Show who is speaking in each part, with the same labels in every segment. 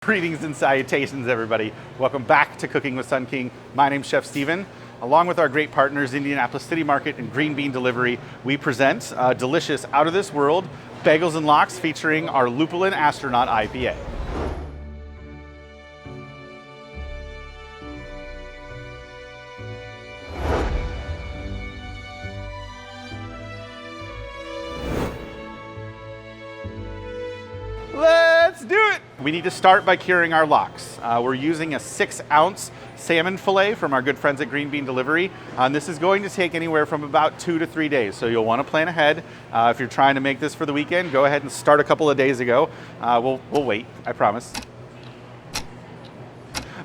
Speaker 1: Greetings and salutations, everybody. Welcome back to Cooking with Sun King. My name's Chef Steven. Along with our great partners, Indianapolis City Market and Green Bean Delivery, we present delicious, out-of-this-world bagels and lox featuring our Lupilin IPA. Let's do it! We need to start by curing our lox. We're using a 6-ounce salmon fillet from our good friends at Green Bean Delivery. This is going to take anywhere from about 2 to 3 days, so you'll want to plan ahead. If you're trying to make this for the weekend, go ahead and start a couple of days ago. We'll wait, I promise.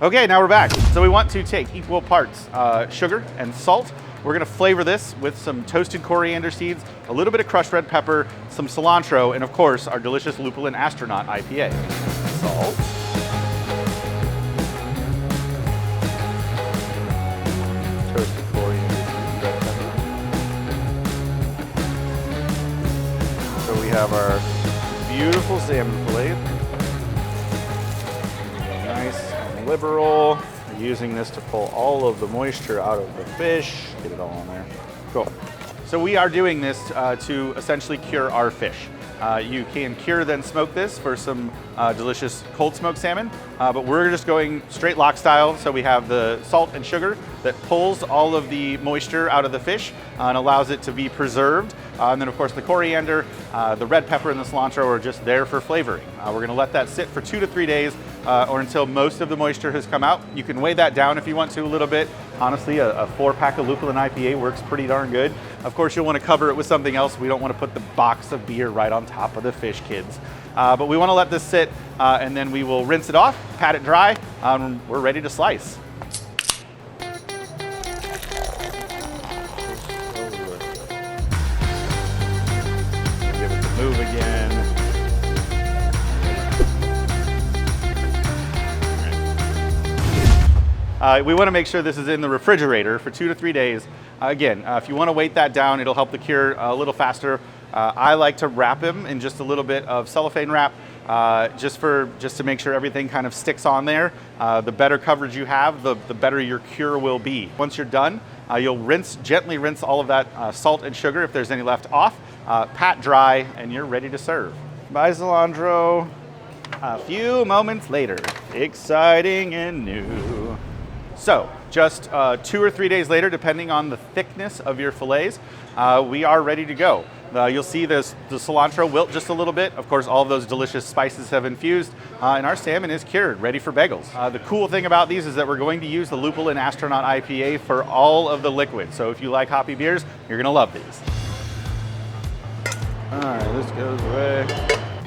Speaker 1: Okay, now we're back. So we want to take equal parts sugar and salt. We're gonna flavor this with some toasted coriander seeds, a little bit of crushed red pepper, some cilantro, and of course, our delicious Lupilin IPA. Salt. Toasted coriander seeds, red pepper. So we have our beautiful salmon fillet. Nice and liberal. Using this to pull all of the moisture out of the fish, get it all on there. Cool. So we are doing this to essentially cure our fish. You can cure then smoke this for some delicious cold smoked salmon, but we're just going straight lox style. So we have the salt and sugar that pulls all of the moisture out of the fish and allows it to be preserved. And then of course the coriander, the red pepper and the cilantro are just there for flavoring. We're gonna let that sit for 2 to 3 days or until most of the moisture has come out. You can weigh that down if you want to a little bit. Honestly, a 4-pack of Lupilin IPA works pretty darn good. Of course, you'll want to cover it with something else. We don't want to put the box of beer right on top of the fish, kids. But we want to let this sit and then we will rinse it off, pat it dry, we're ready to slice. Give it a move again. We want to make sure this is in the refrigerator for 2 to 3 days. Again, if you want to weight that down, it'll help the cure a little faster. I like to wrap them in just a little bit of cellophane wrap, just to make sure everything kind of sticks on there. The better coverage you have, the better your cure will be. Once you're done, you'll gently rinse all of that salt and sugar if there's any left off, pat dry, and you're ready to serve. Bye, cilantro. A few moments later, exciting and new. So, just 2 or 3 days later, depending on the thickness of your fillets, we are ready to go. You'll see the cilantro wilt just a little bit. Of course, all of those delicious spices have infused, and our salmon is cured, ready for bagels. The cool thing about these is that we're going to use the Lupilin IPA for all of the liquids. So if you like hoppy beers, you're gonna love these. All right, this goes away.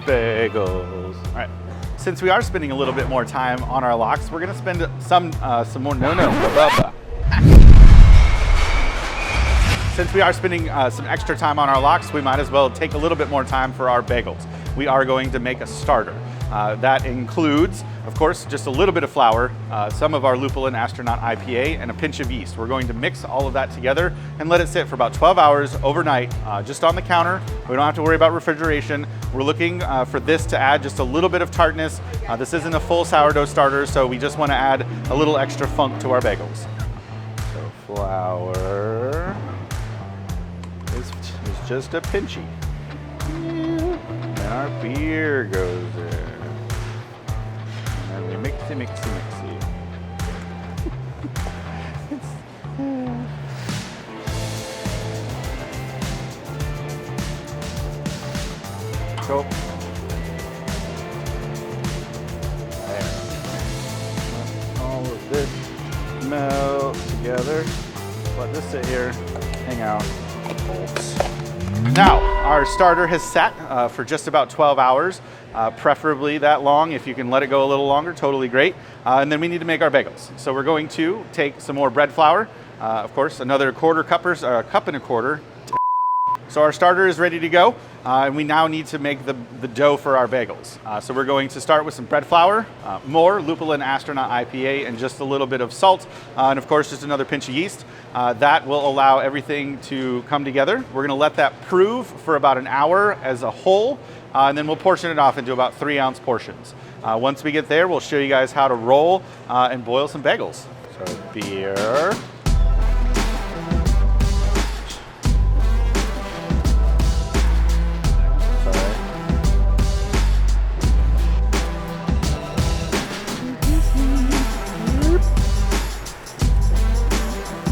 Speaker 1: Bagels. All right. Since we are spending a little bit more time on our lox, we're gonna spend some more, Since we are spending some extra time on our lox, we might as well take a little bit more time for our bagels. We are going to make a starter. That includes, of course, just a little bit of flour, some of our Lupilin IPA, and a pinch of yeast. We're going to mix all of that together and let it sit for about 12 hours overnight, just on the counter. We don't have to worry about refrigeration. We're looking for this to add just a little bit of tartness. This isn't a full sourdough starter, so we just want to add a little extra funk to our bagels. So flour is just a pinchy. And our beer goes in. And then we mixy. Cool. There. Let all of this melt together. Let this sit here, hang out. Now, our starter has sat for just about 12 hours, preferably that long. If you can let it go a little longer, totally great. And then we need to make our bagels. So we're going to take some more bread flour, of course, another cup and a quarter. So our starter is ready to go, and we now need to make the dough for our bagels. So we're going to start with some bread flour, more Lupilin IPA, and just a little bit of salt, and of course just another pinch of yeast. That will allow everything to come together. We're going to let that prove for about an hour as a whole, and then we'll portion it off into about 3-ounce portions. Once we get there, we'll show you guys how to roll and boil some bagels. So beer.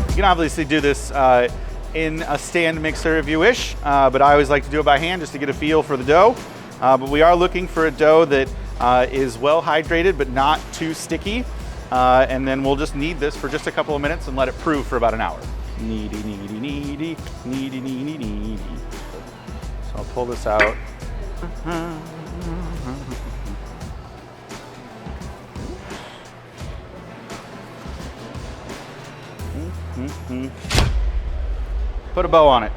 Speaker 1: You can obviously do this in a stand mixer if you wish, but I always like to do it by hand just to get a feel for the dough. But we are looking for a dough that is well hydrated but not too sticky. And then we'll just knead this for just a couple of minutes and let it prove for about an hour. Kneady, kneady, kneady, kneady, kneady, kneady. So I'll pull this out. Put a bow on it.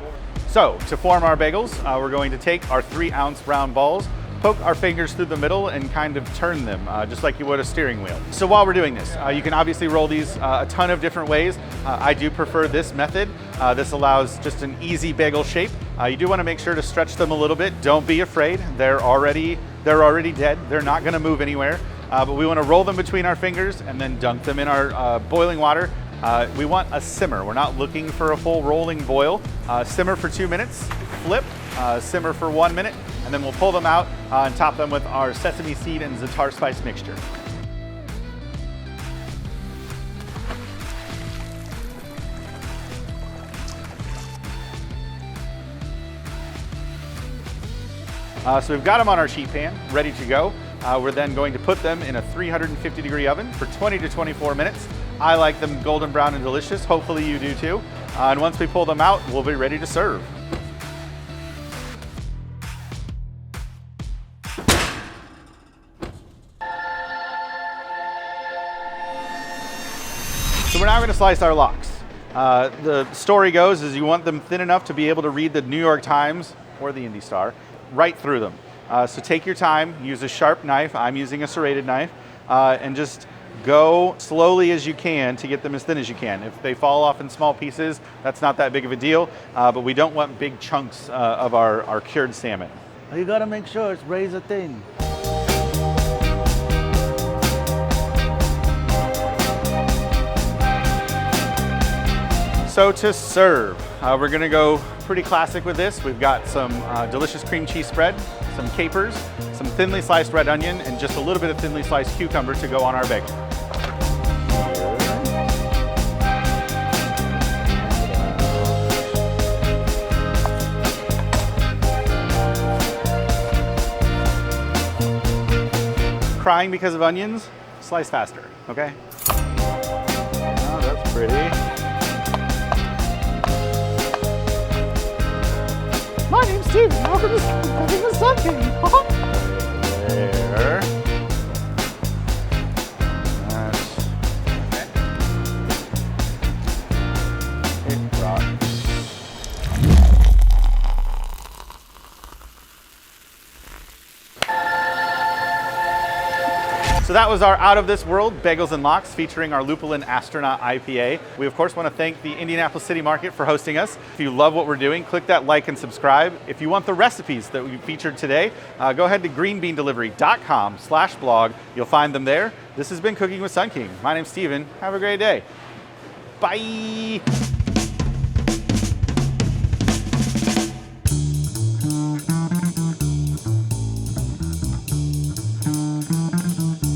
Speaker 1: So to form our bagels, we're going to take our 3-ounce round balls, poke our fingers through the middle and kind of turn them just like you would a steering wheel. So while we're doing this, you can obviously roll these a ton of different ways. I do prefer this method. This allows just an easy bagel shape. You do want to make sure to stretch them a little bit. Don't be afraid. They're already dead. They're not going to move anywhere. But we want to roll them between our fingers and then dunk them in our boiling water. We want a simmer. We're not looking for a full rolling boil. Simmer for 2 minutes, flip, simmer for 1 minute, and then we'll pull them out and top them with our sesame seed and za'atar spice mixture. So we've got them on our sheet pan, ready to go. We're then going to put them in a 350-degree oven for 20 to 24 minutes. I like them golden brown and delicious. Hopefully you do too. And once we pull them out, we'll be ready to serve. So we're now going to slice our lox. The story goes is you want them thin enough to be able to read the New York Times or the Indy Star right through them. So take your time, use a sharp knife. I'm using a serrated knife, and just go slowly as you can to get them as thin as you can. If they fall off in small pieces, that's not that big of a deal, but we don't want big chunks of our cured salmon. You gotta make sure it's razor thin. So to serve, we're gonna go pretty classic with this. We've got some delicious cream cheese spread, some capers, some thinly sliced red onion, and just a little bit of thinly sliced cucumber to go on our bagel. Crying because of onions? Slice faster, okay? Oh, that's pretty. My name's Steven. Welcome to Cooking with Sun King. There. It rocks. So that was our Out of This World Bagels and Lox featuring our Lupilin IPA. We of course want to thank the Indianapolis City Market for hosting us. If you love what we're doing, click that like and subscribe. If you want the recipes that we featured today, go ahead to greenbeandelivery.com/blog. You'll find them there. This has been Cooking with Sun King. My name's Steven. Have a great day. Bye.